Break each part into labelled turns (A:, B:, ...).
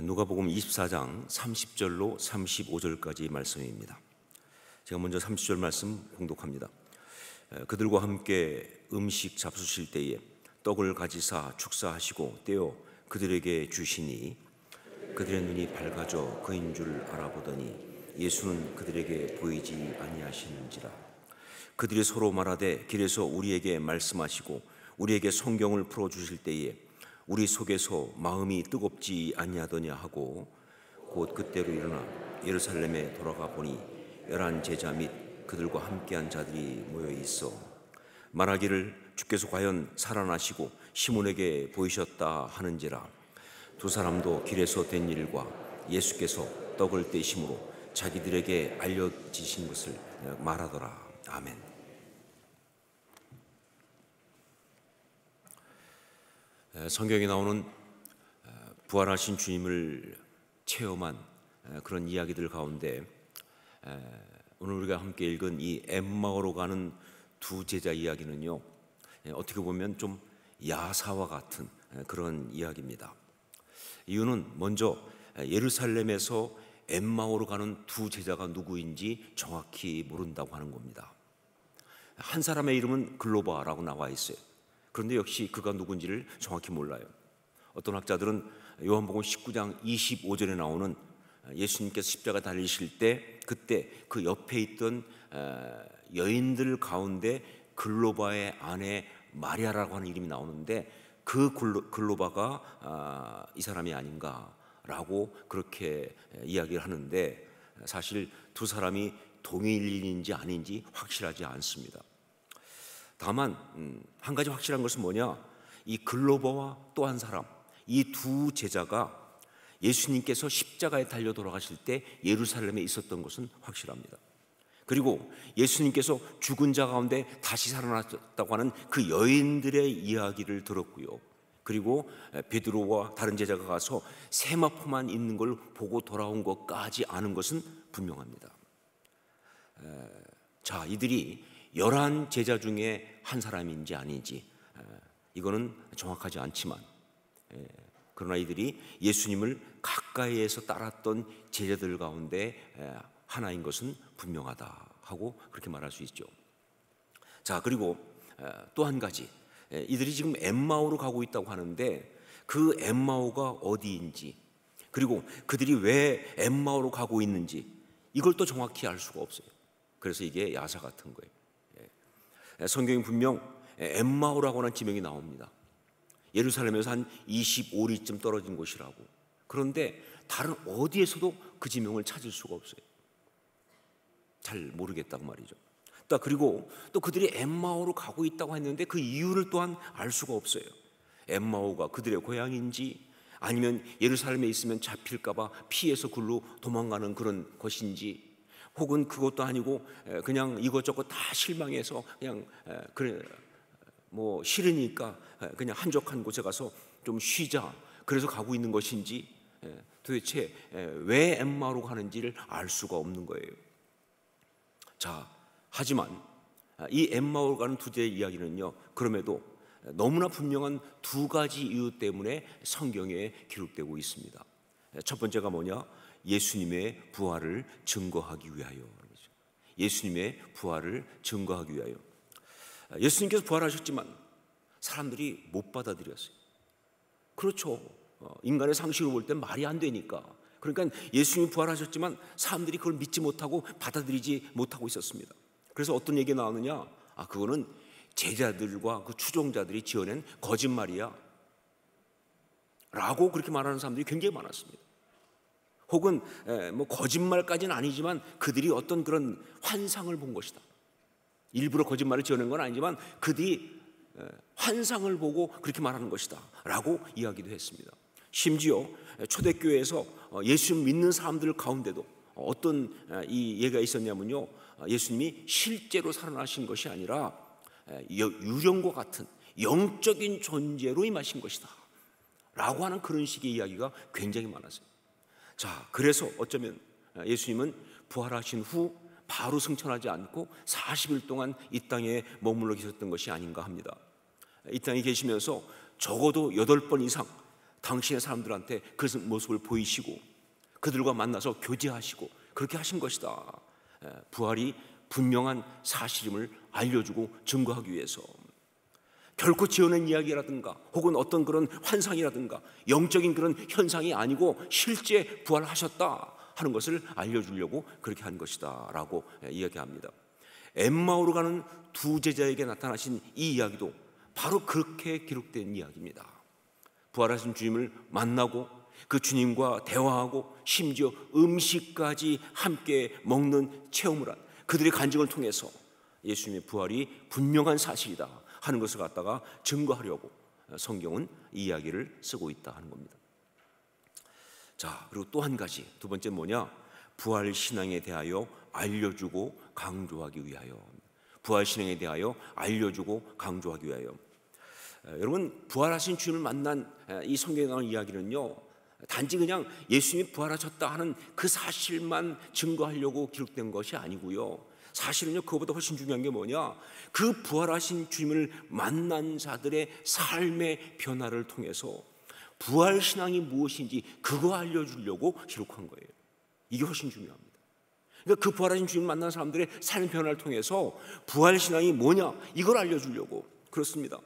A: 누가복음 24장 30절로 35절까지 말씀입니다. 제가 먼저 30절 말씀 봉독합니다. 그들과 함께 음식 잡수실 때에 떡을 가지사 축사하시고 떼어 그들에게 주시니 그들의 눈이 밝아져 그인 줄 알아보더니 예수는 그들에게 보이지 아니하시는지라. 그들이 서로 말하되 길에서 우리에게 말씀하시고 우리에게 성경을 풀어주실 때에 우리 속에서 마음이 뜨겁지 아니하더냐 하고 곧 그때로 일어나 예루살렘에 돌아가 보니 11 제자 및 그들과 함께한 자들이 모여 있어 말하기를 주께서 과연 살아나시고 시몬에게 보이셨다 하는지라. 두 사람도 길에서 된 일과 예수께서 떡을 떼심으로 자기들에게 알려지신 것을 말하더라. 아멘. 성경에 나오는 부활하신 주님을 체험한 그런 이야기들 가운데 오늘 우리가 함께 읽은 이 엠마오로 가는 두 제자 이야기는요, 어떻게 보면 좀 야사와 같은 그런 이야기입니다. 이유는 먼저 예루살렘에서 엠마오로 가는 두 제자가 누구인지 정확히 모른다고 하는 겁니다. 한 사람의 이름은 글로바라고 나와 있어요. 그런데 역시 그가 누군지를 정확히 몰라요. 어떤 학자들은 요한복음 19장 25절에 나오는 예수님께서 십자가 달리실 때 그때 그 옆에 있던 여인들 가운데 글로바의 아내 마리아라고 하는 이름이 나오는데 그 글로바가 이 사람이 아닌가라고 그렇게 이야기를 하는데 사실 두 사람이 동일인인지 아닌지 확실하지 않습니다. 다만 한 가지 확실한 것은 뭐냐, 이 글로바와 또 한 사람, 이 두 제자가 예수님께서 십자가에 달려 돌아가실 때 예루살렘에 있었던 것은 확실합니다. 그리고 예수님께서 죽은 자 가운데 다시 살아났다고 하는 그 여인들의 이야기를 들었고요. 그리고 베드로와 다른 제자가 가서 세마포만 있는 걸 보고 돌아온 것까지 아는 것은 분명합니다. 자, 이들이 11 제자 중에 한 사람인지 아닌지 이거는 정확하지 않지만, 그러나 이들이 예수님을 가까이에서 따랐던 제자들 가운데 하나인 것은 분명하다 하고 그렇게 말할 수 있죠. 자, 그리고 또 한 가지, 이들이 지금 엠마오로 가고 있다고 하는데 그 엠마오가 어디인지, 그리고 그들이 왜 엠마오로 가고 있는지 이걸 또 정확히 알 수가 없어요. 그래서 이게 야사 같은 거예요. 성경이 분명 엠마오라고 하는 지명이 나옵니다. 예루살렘에서 한 25리쯤 떨어진 곳이라고. 그런데 다른 어디에서도 그 지명을 찾을 수가 없어요. 잘 모르겠다고 말이죠. 그리고 또 그들이 엠마오로 가고 있다고 했는데 그 이유를 또한 알 수가 없어요. 엠마오가 그들의 고향인지 아니면 예루살렘에 있으면 잡힐까 봐 피해서 굴로 도망가는 그런 것인지, 혹은 그것도 아니고 그냥 이것저것 다 실망해서 그냥 그래 뭐 싫으니까 그냥 한적한 곳에 가서 좀 쉬자 그래서 가고 있는 것인지, 도대체 왜 엠마오로 가는지를 알 수가 없는 거예요. 자, 하지만 이 엠마오로 가는 두 제의 이야기는요, 그럼에도 너무나 분명한 두 가지 이유 때문에 성경에 기록되고 있습니다. 첫 번째가 뭐냐? 예수님의 부활을 증거하기 위하여. 예수님의 부활을 증거하기 위하여. 예수님께서 부활하셨지만 사람들이 못 받아들였어요. 그렇죠. 인간의 상식으로 볼 땐 말이 안 되니까. 그러니까 예수님이 부활하셨지만 사람들이 그걸 믿지 못하고 받아들이지 못하고 있었습니다. 그래서 어떤 얘기가 나오느냐? 그거는 제자들과 그 추종자들이 지어낸 거짓말이야 라고 그렇게 말하는 사람들이 굉장히 많았습니다. 혹은 뭐 거짓말까지는 아니지만 그들이 어떤 그런 환상을 본 것이다. 일부러 거짓말을 지어낸 건 아니지만 그들이 환상을 보고 그렇게 말하는 것이다 라고 이야기도 했습니다. 심지어 초대교회에서 예수 믿는 사람들 가운데도 어떤 이 예가 있었냐면요, 예수님이 실제로 살아나신 것이 아니라 유령과 같은 영적인 존재로 임하신 것이다 라고 하는 그런 식의 이야기가 굉장히 많았어요. 자, 그래서 어쩌면 예수님은 부활하신 후 바로 승천하지 않고 40일 동안 이 땅에 머물러 계셨던 것이 아닌가 합니다. 이 땅에 계시면서 적어도 8번 이상 당신의 사람들한테 그 모습을 보이시고 그들과 만나서 교제하시고 그렇게 하신 것이다. 부활이 분명한 사실임을 알려주고 증거하기 위해서, 결코 지어낸 이야기라든가 혹은 어떤 그런 환상이라든가 영적인 그런 현상이 아니고 실제 부활하셨다 하는 것을 알려주려고 그렇게 한 것이다 라고 이야기합니다. 엠마오로 가는 두 제자에게 나타나신 이 이야기도 바로 그렇게 기록된 이야기입니다. 부활하신 주님을 만나고 그 주님과 대화하고 심지어 음식까지 함께 먹는 체험을 한 그들의 간증을 통해서 예수님의 부활이 분명한 사실이다 하는 것을 갖다가 증거하려고 성경은 이 이야기를 쓰고 있다 하는 겁니다. 자, 그리고 또 한 가지, 두 번째 뭐냐? 부활 신앙에 대하여 알려주고 강조하기 위하여. 부활 신앙에 대하여 알려주고 강조하기 위하여. 여러분, 부활하신 주님을 만난 이 성경에 나오는 이야기는요, 단지 그냥 예수님이 부활하셨다 하는 그 사실만 증거하려고 기록된 것이 아니고요, 사실은요 그거보다 훨씬 중요한 게 뭐냐, 그 부활하신 주님을 만난 자들의 삶의 변화를 통해서 부활 신앙이 무엇인지 그거 알려주려고 기록한 거예요. 이게 훨씬 중요합니다. 그러니까 그 부활하신 주님을 만난 사람들의 삶의 변화를 통해서 부활 신앙이 뭐냐 이걸 알려주려고. 그렇습니다.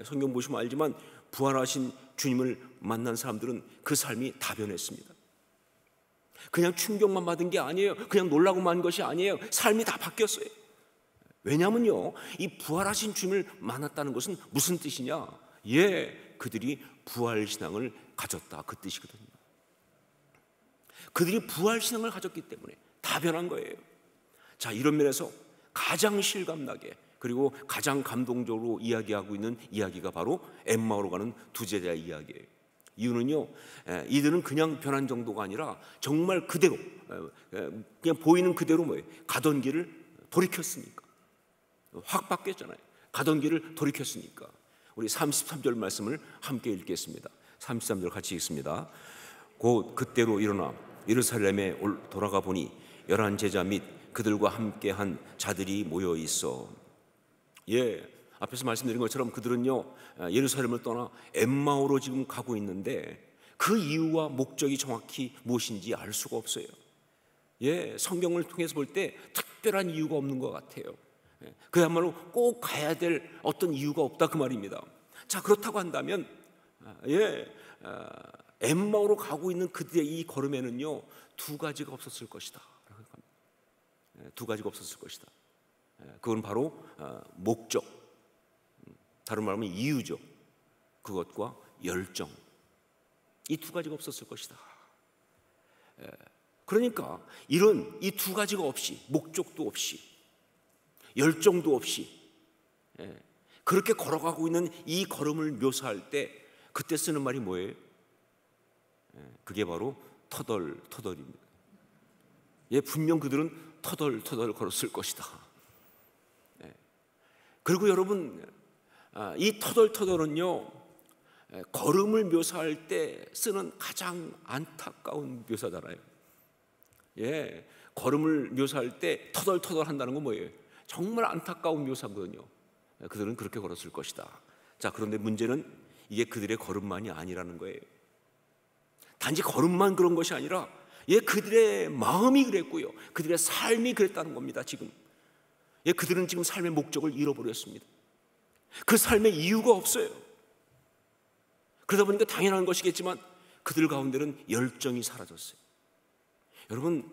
A: 성경 보시면 알지만 부활하신 주님을 만난 사람들은 그 삶이 다 변했습니다. 그냥 충격만 받은 게 아니에요. 그냥 놀라고만 한 것이 아니에요. 삶이 다 바뀌었어요. 왜냐하면요, 이 부활하신 주님을 만났다는 것은 무슨 뜻이냐? 그들이 부활신앙을 가졌다 그 뜻이거든요. 그들이 부활신앙을 가졌기 때문에 다 변한 거예요. 자, 이런 면에서 가장 실감나게 그리고 가장 감동적으로 이야기하고 있는 이야기가 바로 엠마오로 가는 두 제자의 이야기예요. 이유는요, 이들은 그냥 변한 정도가 아니라 정말 그대로 그냥 보이는 그대로 뭐예요? 가던 길을 돌이켰으니까. 확 바뀌었잖아요. 가던 길을 돌이켰으니까. 우리 33절 말씀을 함께 읽겠습니다. 33절 같이 읽습니다. 곧 그때로 일어나 예루살렘에 돌아가 보니 11 제자 및 그들과 함께한 자들이 모여 있어. 앞에서 말씀드린 것처럼 그들은요 예루살렘을 떠나 엠마오로 지금 가고 있는데 그 이유와 목적이 정확히 무엇인지 알 수가 없어요. 성경을 통해서 볼 때 특별한 이유가 없는 것 같아요. 그야말로 꼭 가야 될 어떤 이유가 없다 그 말입니다. 자, 그렇다고 한다면 엠마오로 가고 있는 그들의 이 걸음에는요 두 가지가 없었을 것이다. 두 가지가 없었을 것이다. 그건 바로 목적, 다른 말로 하면 이유죠. 그것과 열정, 이 두 가지가 없었을 것이다. 그러니까 이런 이 두 가지가 없이, 목적도 없이 열정도 없이 그렇게 걸어가고 있는 이 걸음을 묘사할 때 그때 쓰는 말이 뭐예요? 그게 바로 터덜터덜입니다. 분명 그들은 터덜터덜 걸었을 것이다. 그리고 여러분, 이 터덜터덜은요 걸음을 묘사할 때 쓰는 가장 안타까운 묘사잖아요. 걸음을 묘사할 때 터덜터덜 한다는 건 뭐예요? 정말 안타까운 묘사거든요. 그들은 그렇게 걸었을 것이다. 자, 그런데 문제는 이게 그들의 걸음만이 아니라는 거예요. 단지 걸음만 그런 것이 아니라 그들의 마음이 그랬고요, 그들의 삶이 그랬다는 겁니다. 지금 그들은 지금 삶의 목적을 잃어버렸습니다. 그 삶의 이유가 없어요. 그러다 보니까 당연한 것이겠지만 그들 가운데는 열정이 사라졌어요. 여러분,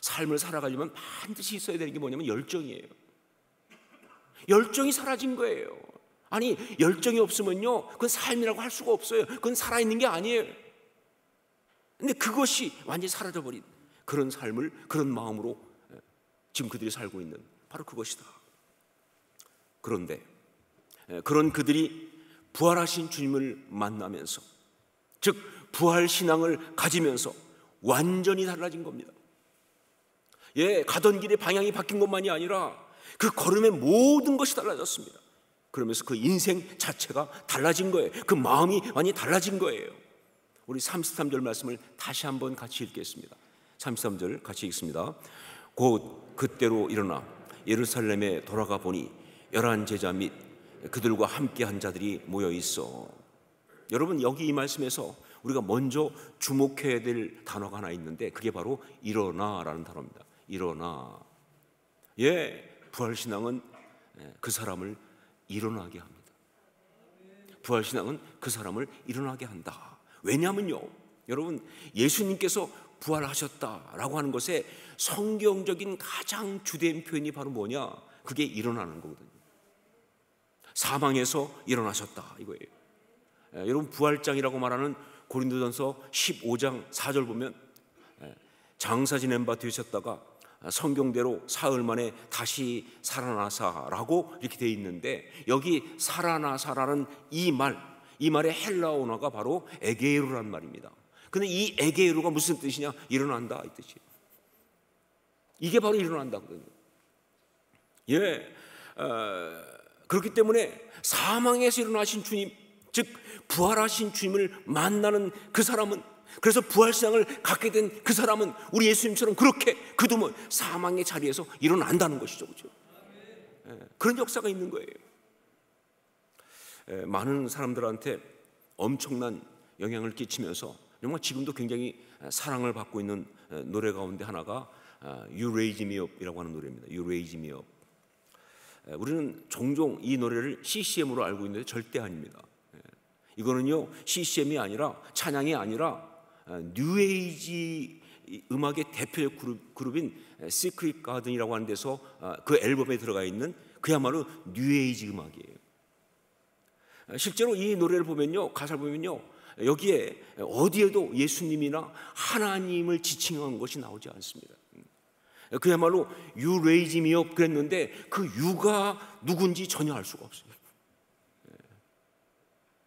A: 삶을 살아가려면 반드시 있어야 되는 게 뭐냐면 열정이에요. 열정이 사라진 거예요. 아니, 열정이 없으면요 그건 삶이라고 할 수가 없어요. 그건 살아있는 게 아니에요. 근데 그것이 완전히 사라져버린 그런 삶을, 그런 마음으로 지금 그들이 살고 있는 바로 그것이다. 그런데 그런 그들이 부활하신 주님을 만나면서, 즉 부활신앙을 가지면서 완전히 달라진 겁니다. 가던 길의 방향이 바뀐 것만이 아니라 그 걸음의 모든 것이 달라졌습니다. 그러면서 그 인생 자체가 달라진 거예요. 그 마음이 완전히 달라진 거예요. 우리 33절 말씀을 다시 한번 같이 읽겠습니다. 33절 같이 읽습니다. 곧 그때로 일어나 예루살렘에 돌아가 보니 11 제자 및 그들과 함께한 자들이 모여 있어. 여러분, 여기 이 말씀에서 우리가 먼저 주목해야 될 단어가 하나 있는데 그게 바로 일어나라는 단어입니다. 일어나. 부활신앙은 그 사람을 일어나게 합니다. 부활신앙은 그 사람을 일어나게 한다. 왜냐하면요, 여러분, 예수님께서 부활하셨다라고 하는 것에 성경적인 가장 주된 표현이 바로 뭐냐? 그게 일어나는 거거든요. 사망에서 일어나셨다 이거예요. 여러분, 부활장이라고 말하는 고린도전서 15장 4절 보면 장사 지낸 바 되셨다가 성경대로 사흘 만에 다시 살아나사라고 이렇게 되어 있는데, 여기 살아나사라는 이 말의 헬라어 언어가 바로 에게이루라는 말입니다. 근데 이 에게이루가 무슨 뜻이냐? 일어난다 이 뜻이에요. 이게 바로 일어난다거든요. 그렇기 때문에 사망에서 일어나신 주님, 즉 부활하신 주님을 만나는 그 사람은, 그래서 부활신앙을 갖게 된 그 사람은 우리 예수님처럼 그렇게 그도 사망의 자리에서 일어난다는 것이죠. 그렇죠? 그런 역사가 있는 거예요. 많은 사람들한테 엄청난 영향을 끼치면서 정말 지금도 굉장히 사랑을 받고 있는 노래 가운데 하나가 You Raise Me Up이라고 하는 노래입니다. You Raise Me Up. 우리는 종종 이 노래를 CCM으로 알고 있는데 절대 아닙니다. 이거는요, CCM이 아니라, 찬양이 아니라 뉴에이지 음악의 대표적 그룹인 시크릿 가든이라고 하는 데서 그 앨범에 들어가 있는 그야말로 뉴에이지 음악이에요. 실제로 이 노래를 보면요, 가사를 보면요, 여기에 어디에도 예수님이나 하나님을 지칭한 것이 나오지 않습니다. 그야말로 You raise me up 그랬는데 그 You가 누군지 전혀 알 수가 없어요.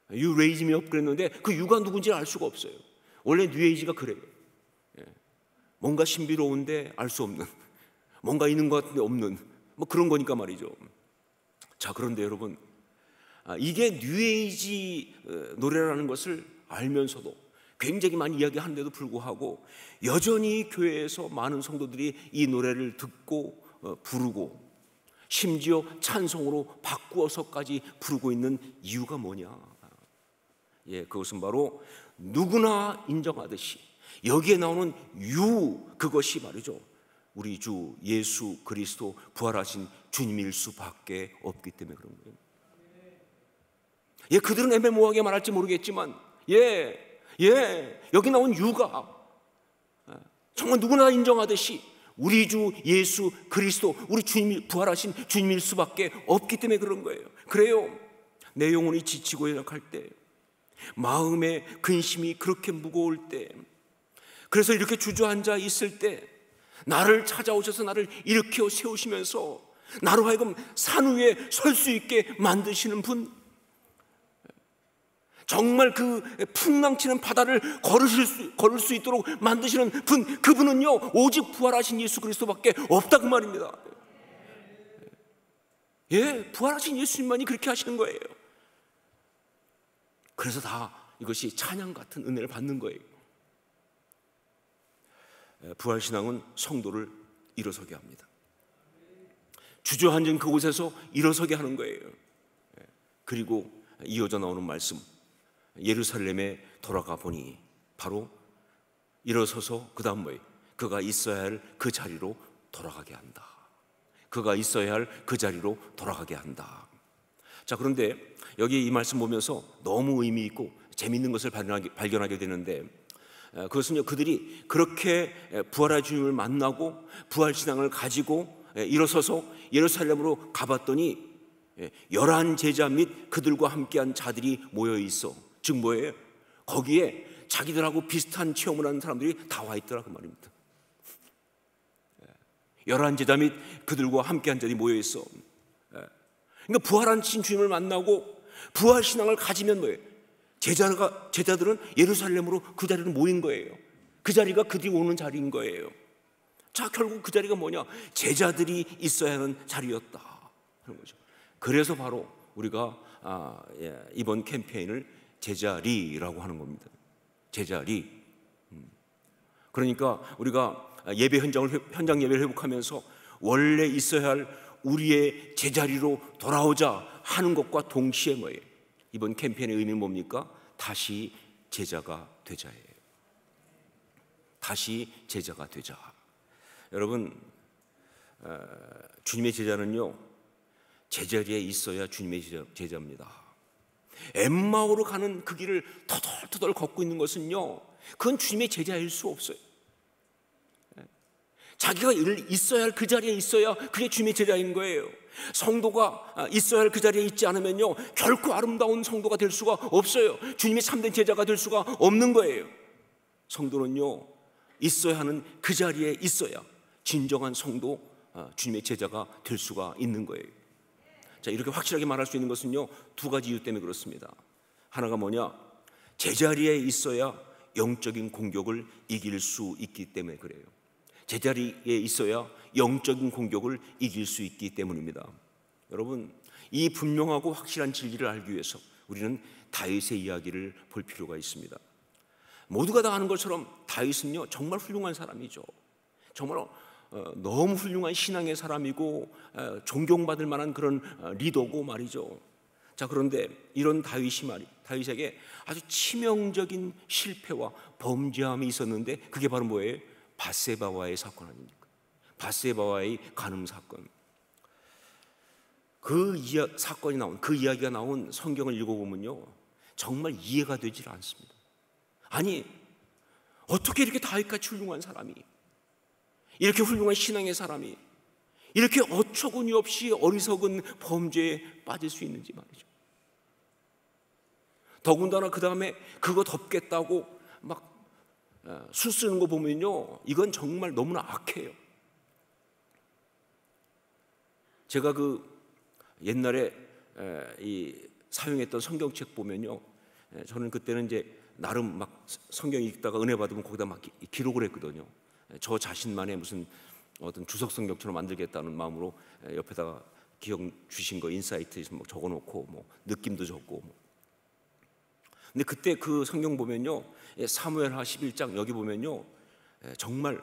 A: You raise me up 그랬는데 그 You가 누군지 알 수가 없어요. 원래 뉴에이지가 그래요. 뭔가 신비로운데 알 수 없는, 뭔가 있는 것 같은데 없는, 그런 거니까 말이죠. 자, 그런데 여러분, 이게 뉴에이지 노래라는 것을 알면서도, 굉장히 많이 이야기하는데도 불구하고 여전히 교회에서 많은 성도들이 이 노래를 듣고 부르고, 심지어 찬송으로 바꾸어서까지 부르고 있는 이유가 뭐냐? 그것은 바로 누구나 인정하듯이 여기에 나오는 유, 그것이 말이죠, 우리 주 예수 그리스도 부활하신 주님일 수밖에 없기 때문에 그런 거예요. 그들은 애매모호하게 말할지 모르겠지만 여기 나온 유가 정말 누구나 인정하듯이 우리 주 예수 그리스도, 우리 주님이 부활하신 주님일 수밖에 없기 때문에 그런 거예요. 그래요, 내 영혼이 지치고 연약할 때, 마음의 근심이 그렇게 무거울 때, 그래서 이렇게 주저앉아 있을 때 나를 찾아오셔서 나를 일으켜 세우시면서 나로 하여금 산 위에 설 수 있게 만드시는 분, 정말 그 풍랑치는 바다를 걸을 수 있도록 만드시는 분, 그분은요 오직 부활하신 예수 그리스도밖에 없다 그 말입니다. 부활하신 예수님만이 그렇게 하시는 거예요. 그래서 다 이것이 찬양 같은 은혜를 받는 거예요. 부활신앙은 성도를 일어서게 합니다. 주저앉은 그곳에서 일어서게 하는 거예요. 그리고 이어져 나오는 말씀, 예루살렘에 돌아가 보니 바로 일어서서 그 다음 뭐예요? 그가 있어야 할 그 자리로 돌아가게 한다. 그가 있어야 할 그 자리로 돌아가게 한다. 자, 그런데 여기 이 말씀 보면서 너무 의미 있고 재미있는 것을 발견하게 되는데, 그것은요, 그들이 그렇게 부활의 주님을 만나고 부활신앙을 가지고 일어서서 예루살렘으로 가봤더니 11 제자 및 그들과 함께한 자들이 모여 있어. 즉 뭐예요? 거기에 자기들하고 비슷한 체험을 하는 사람들이 다 와 있더라 그 말입니다. 11 제자 및 그들과 함께한 자들이 모여 있어. 그러니까 부활하신 주님을 만나고 부활신앙을 가지면 뭐예요? 제자들은 예루살렘으로 그 자리로 모인 거예요. 그 자리가 그들이 오는 자리인 거예요. 자, 결국 그 자리가 뭐냐? 제자들이 있어야 하는 자리였다 하는 거죠. 그래서 바로 우리가 이번 캠페인을 제자리라고 하는 겁니다. 제자리. 그러니까 우리가 현장 예배를 회복하면서 원래 있어야 할 우리의 제자리로 돌아오자 하는 것과 동시에 뭐예요? 이번 캠페인의 의미는 뭡니까? 다시 제자가 되자예요. 다시 제자가 되자. 여러분, 주님의 제자는요, 제자리에 있어야 주님의 제자입니다. 엠마오로 가는 그 길을 터덜터덜 걷고 있는 것은요, 그건 주님의 제자일 수 없어요. 자기가 있어야 할 그 자리에 있어야 그게 주님의 제자인 거예요. 성도가 있어야 할 그 자리에 있지 않으면요, 결코 아름다운 성도가 될 수가 없어요. 주님의 참된 제자가 될 수가 없는 거예요. 성도는요, 있어야 하는 그 자리에 있어야 진정한 성도, 주님의 제자가 될 수가 있는 거예요. 자, 이렇게 확실하게 말할 수 있는 것은요, 두 가지 이유 때문에 그렇습니다. 하나가 뭐냐? 제자리에 있어야 영적인 공격을 이길 수 있기 때문에 그래요. 제자리에 있어야 영적인 공격을 이길 수 있기 때문입니다. 여러분, 이 분명하고 확실한 진리를 알기 위해서 우리는 다윗의 이야기를 볼 필요가 있습니다. 모두가 다 아는 것처럼 다윗은요, 정말 훌륭한 사람이죠. 정말 너무 훌륭한 신앙의 사람이고 존경받을 만한 그런 리더고 말이죠. 자, 그런데 이런 다윗에게 아주 치명적인 실패와 범죄함이 있었는데, 그게 바로 뭐예요? 밧세바와의 사건 아닙니까? 밧세바와의 간음 사건. 그 이야기가 나온 성경을 읽어보면요, 정말 이해가 되질 않습니다. 아니, 어떻게 이렇게 다윗같이 훌륭한 사람이, 이렇게 훌륭한 신앙의 사람이 이렇게 어처구니 없이 어리석은 범죄에 빠질 수 있는지 말이죠. 더군다나 그 다음에 그거 덮겠다고 막 술 쓰는 거 보면요, 이건 정말 너무나 악해요. 제가 그 옛날에 사용했던 성경책 보면요, 저는 그때는 이제 나름 막 성경 읽다가 은혜 받으면 거기다 막 기록을 했거든요. 저 자신만의 무슨 어떤 주석 성경처럼 만들겠다는 마음으로 옆에다가 기억 주신 거 인사이트 막 적어놓고 뭐 느낌도 적고 뭐. 근데 그때 그 성경 보면요, 사무엘하 11장 여기 보면요, 정말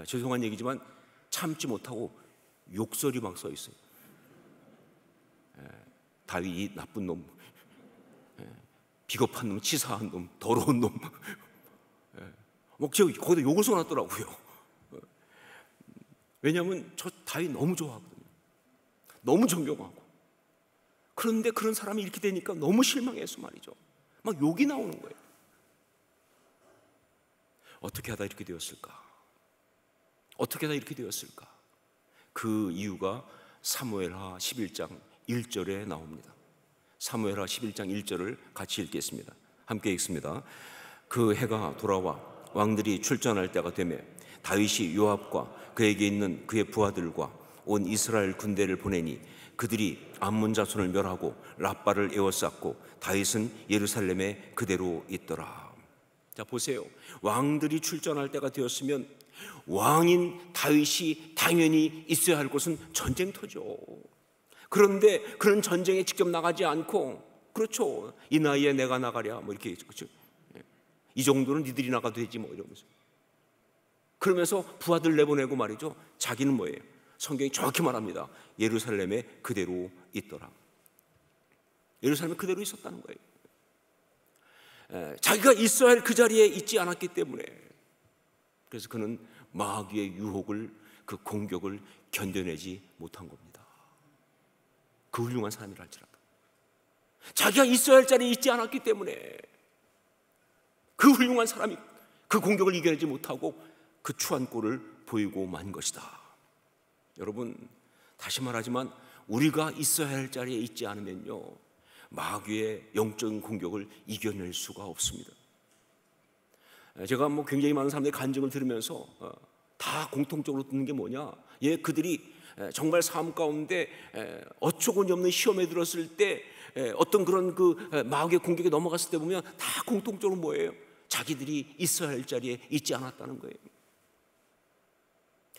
A: 죄송한 얘기지만 참지 못하고 욕설이 막 써 있어요. 다윗이 나쁜 놈, 비겁한 놈, 치사한 놈, 더러운 놈. 뭐 거기다 욕을 써놨더라고요. 왜냐하면 저 다윗 너무 좋아하거든요. 너무 존경하고. 그런데 그런 사람이 이렇게 되니까 너무 실망해서 말이죠, 막 욕이 나오는 거예요. 어떻게 하다 이렇게 되었을까? 어떻게 하다 이렇게 되었을까? 그 이유가 사무엘하 11장 1절에 나옵니다. 사무엘하 11장 1절을 같이 읽겠습니다. 함께 읽습니다. 그 해가 돌아와 왕들이 출전할 때가 되매 다윗이 요압과 그에게 있는 그의 부하들과 온 이스라엘 군대를 보내니 그들이 암몬 자손을 멸하고 랍바를 에워쌌고 다윗은 예루살렘에 그대로 있더라. 자, 보세요. 왕들이 출전할 때가 되었으면 왕인 다윗이 당연히 있어야 할 곳은 전쟁터죠. 그런데 그런 전쟁에 직접 나가지 않고, 그렇죠, 이 나이에 내가 나가랴 뭐 이렇게, 그렇죠, 이 정도는 니들이 나가도 되지 뭐 이러면서, 그러면서 부하들 내보내고 말이죠, 자기는 뭐예요? 성경이 정확히 말합니다. 예루살렘에 그대로 있더라. 예루살렘에 그대로 있었다는 거예요. 자기가 있어야 할 그 자리에 있지 않았기 때문에, 그래서 그는 마귀의 유혹을, 그 공격을 견뎌내지 못한 겁니다. 그 훌륭한 사람이라 할지라도 자기가 있어야 할 자리에 있지 않았기 때문에 그 훌륭한 사람이 그 공격을 이겨내지 못하고 그 추한 꼴을 보이고 만 것이다. 여러분, 다시 말하지만 우리가 있어야 할 자리에 있지 않으면요, 마귀의 영적인 공격을 이겨낼 수가 없습니다. 제가 뭐 굉장히 많은 사람들의 간증을 들으면서 다 공통적으로 듣는 게 뭐냐, 그들이 정말 삶 가운데 어처구니 없는 시험에 들었을 때, 어떤 그런 그 마귀의 공격에 넘어갔을 때 보면 다 공통적으로 뭐예요? 자기들이 있어야 할 자리에 있지 않았다는 거예요.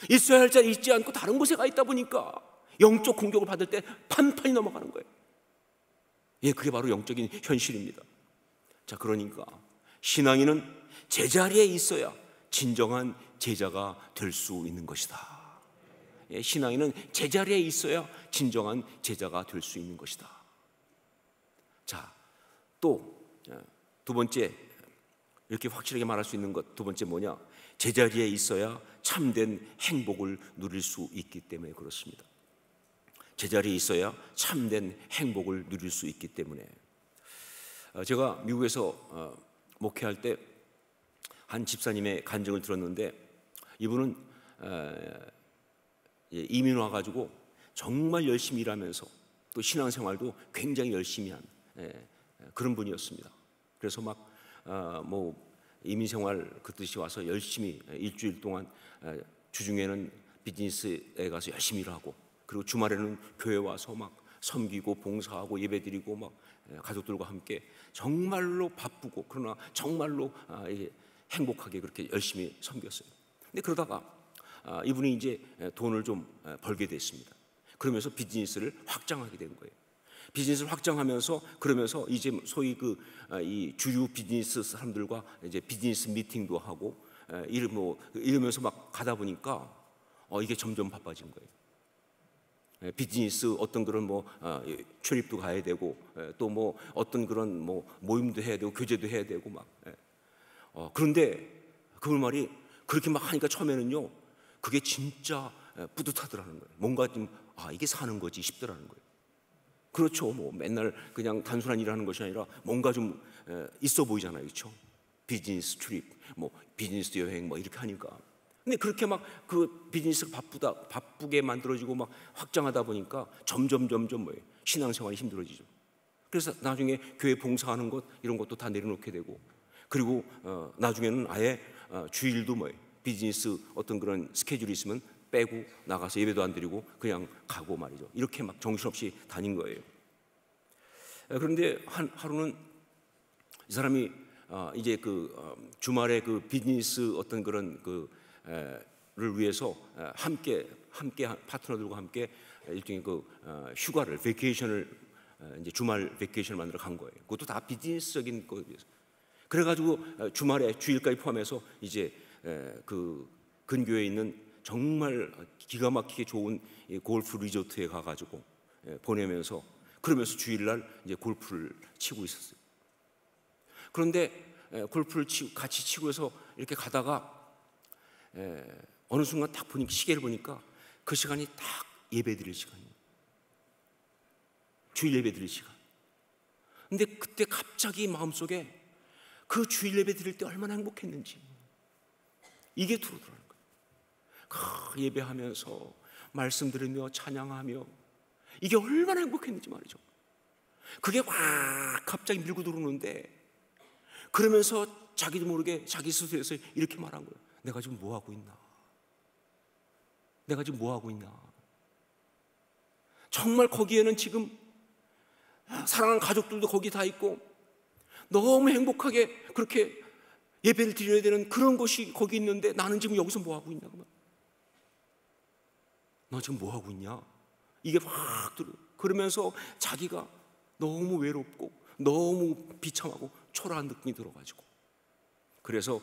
A: 있어야 할 자리에 있지 않고 다른 곳에 가 있다 보니까 영적 공격을 받을 때 판판이 넘어가는 거예요. 그게 바로 영적인 현실입니다. 자, 그러니까 신앙인은 제자리에 있어야 진정한 제자가 될 수 있는 것이다. 신앙인은 제자리에 있어야 진정한 제자가 될 수 있는 것이다. 자, 또 두 번째 이렇게 확실하게 말할 수 있는 것 두 번째 뭐냐? 제자리에 있어야 참된 행복을 누릴 수 있기 때문에 그렇습니다. 제자리에 있어야 참된 행복을 누릴 수 있기 때문에. 제가 미국에서 목회할 때 한 집사님의 간증을 들었는데, 이분은 이민 와가지고 정말 열심히 일하면서 또 신앙생활도 굉장히 열심히 한 그런 분이었습니다. 그래서 막 뭐 이민생활 그 뜻이 와서 열심히 일주일 동안 주중에는 비즈니스에 가서 열심히 일하고, 그리고 주말에는 교회 와서 막 섬기고 봉사하고 예배드리고 막 가족들과 함께 정말로 바쁘고, 그러나 정말로 행복하게 그렇게 열심히 섬겼어요. 근데 그러다가 이분이 이제 돈을 좀 벌게 됐습니다. 그러면서 비즈니스를 확장하게 된 거예요. 비즈니스를 확장하면서, 그러면서 이제 소위 이 주류 비즈니스 사람들과 이제 비즈니스 미팅도 하고 이러면서 막 가다 보니까 이게 점점 바빠진 거예요. 비즈니스 어떤 그런 출입도 가야 되고, 또 뭐 어떤 그런 모임도 해야 되고 교제도 해야 되고 막. 그런데 그분 말이 그렇게 막 하니까 처음에는요, 그게 진짜 뿌듯하더라는 거예요. 뭔가 좀 이게 사는 거지 싶더라는 거예요. 그렇죠. 맨날 그냥 단순한 일을 하는 것이 아니라 뭔가 좀 있어 보이잖아요, 그렇죠? 비즈니스 출입, 비즈니스 여행 이렇게 하니까. 근데 그렇게 막 그 비즈니스를 바쁘게 만들어지고 막 확장하다 보니까 점점 신앙생활이 힘들어지죠. 그래서 나중에 교회 봉사하는 것 이런 것도 다 내려놓게 되고, 그리고 나중에는 아예 주일도 비즈니스 어떤 그런 스케줄이 있으면 빼고 나가서 예배도 안 드리고 그냥 가고 말이죠. 이렇게 막 정신없이 다닌 거예요. 그런데 하루는 이 사람이 이제 주말에 비즈니스 어떤 그런 를 위해서 함께 파트너들과 함께 일종의 휴가를, 베케이션을, 이제 주말 베케이션을 만들어 간 거예요. 그것도 다 비즈니스적인 거에 비해서. 그래가지고 주말에 주일까지 포함해서 이제 근교에 있는 정말 기가 막히게 좋은 골프 리조트에 가가지고 보내면서, 그러면서 주일날 이제 골프를 치고 있었어요. 그런데 골프를 같이 치고 해서 이렇게 가다가 어느 순간 딱 보니까 시계를 보니까 그 시간이 딱 예배드릴 시간이에요. 주일 예배드릴 시간. 근데 그때 갑자기 마음속에 그 주일 예배드릴 때 얼마나 행복했는지 이게 들어오더라는 거예요. 예배하면서 말씀 들으며 찬양하며 이게 얼마나 행복했는지 말이죠. 그게 확 갑자기 밀고 들어오는데, 그러면서 자기도 모르게 자기 스스로에서 이렇게 말한 거예요. 내가 지금 뭐 하고 있나? 내가 지금 뭐 하고 있나? 정말 거기에는 지금 사랑하는 가족들도 거기 다 있고 너무 행복하게 그렇게 예배를 드려야 되는 그런 것이 거기 있는데, 나는 지금 여기서 뭐 하고 있냐? 너 지금 뭐 하고 있냐? 이게 확 들어요. 그러면서 자기가 너무 외롭고 너무 비참하고 초라한 느낌이 들어가지고, 그래서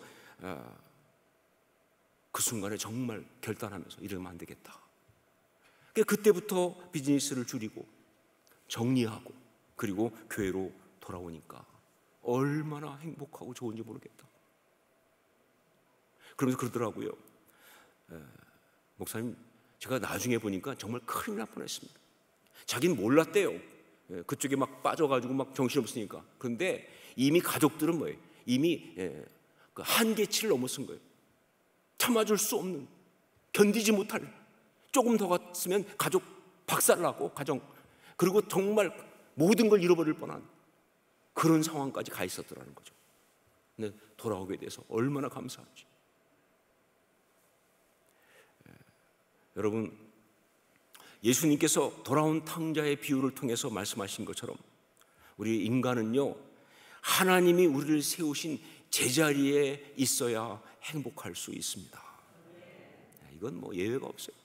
A: 그 순간에 정말 결단하면서 이러면 안 되겠다. 그때부터 비즈니스를 줄이고 정리하고, 그리고 교회로 돌아오니까 얼마나 행복하고 좋은지 모르겠다. 그러면서 그러더라고요. 목사님, 제가 나중에 보니까 정말 큰일 날 뻔했습니다. 자기는 몰랐대요. 그쪽에 막 빠져가지고 막 정신없으니까. 그런데 이미 가족들은 이미 그 한계치를 넘어선 거예요. 참아줄 수 없는, 견디지 못할, 조금 더 갔으면 가족 박살나고 가정, 그리고 정말 모든 걸 잃어버릴 뻔한 그런 상황까지 가 있었더라는 거죠. 근데 돌아오게 돼서 얼마나 감사한지. 여러분, 예수님께서 돌아온 탕자의 비유를 통해서 말씀하신 것처럼 우리 인간은요, 하나님이 우리를 세우신 제자리에 있어야 행복할 수 있습니다. 이건 예외가 없어요.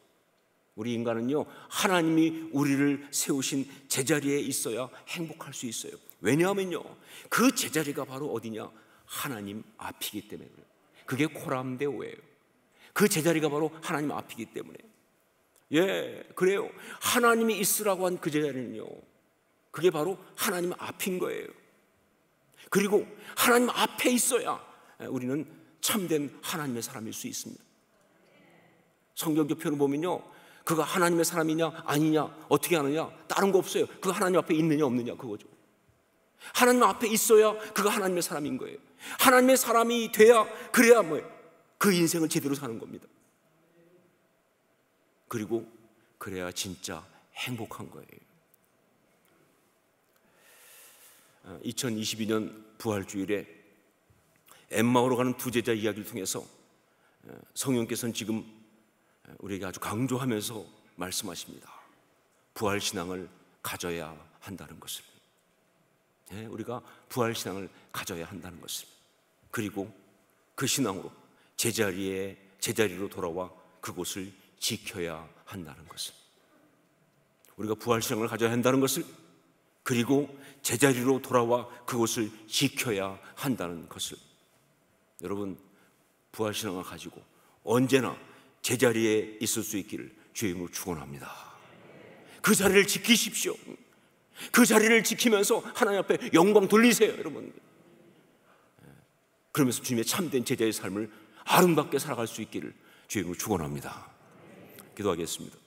A: 우리 인간은요, 하나님이 우리를 세우신 제자리에 있어야 행복할 수 있어요. 왜냐하면요, 그 제자리가 바로 어디냐? 하나님 앞이기 때문에 그래요. 그게 코람데오예요. 그 제자리가 바로 하나님 앞이기 때문에. 그래요. 하나님이 있으라고 한 그 제자리는요, 그게 바로 하나님 앞인 거예요. 그리고 하나님 앞에 있어야 우리는 참된 하나님의 사람일 수 있습니다. 성경적 표현을 보면요, 그가 하나님의 사람이냐 아니냐 어떻게 하느냐, 다른 거 없어요. 그가 하나님 앞에 있느냐 없느냐, 그거죠. 하나님 앞에 있어야 그가 하나님의 사람인 거예요. 하나님의 사람이 돼야, 그래야 그 인생을 제대로 사는 겁니다. 그리고 그래야 진짜 행복한 거예요. 2022년 부활주일에 엠마오로 가는 두 제자 이야기를 통해서 성령께서는 지금 우리에게 아주 강조하면서 말씀하십니다. 부활신앙을 가져야 한다는 것을, 우리가 부활신앙을 가져야 한다는 것을, 그리고 그 신앙으로 제자리로 돌아와 그곳을 지켜야 한다는 것을, 우리가 부활신앙을 가져야 한다는 것을, 그리고 제자리로 돌아와 그곳을 지켜야 한다는 것을, 여러분, 부활신앙을 가지고 언제나 제자리에 있을 수 있기를 주의 이름으로 축원합니다. 그 자리를 지키십시오. 그 자리를 지키면서 하나님 앞에 영광 돌리세요, 여러분. 그러면서 주님의 참된 제자의 삶을 아름답게 살아갈 수 있기를 주의 이름으로 축원합니다. 기도하겠습니다.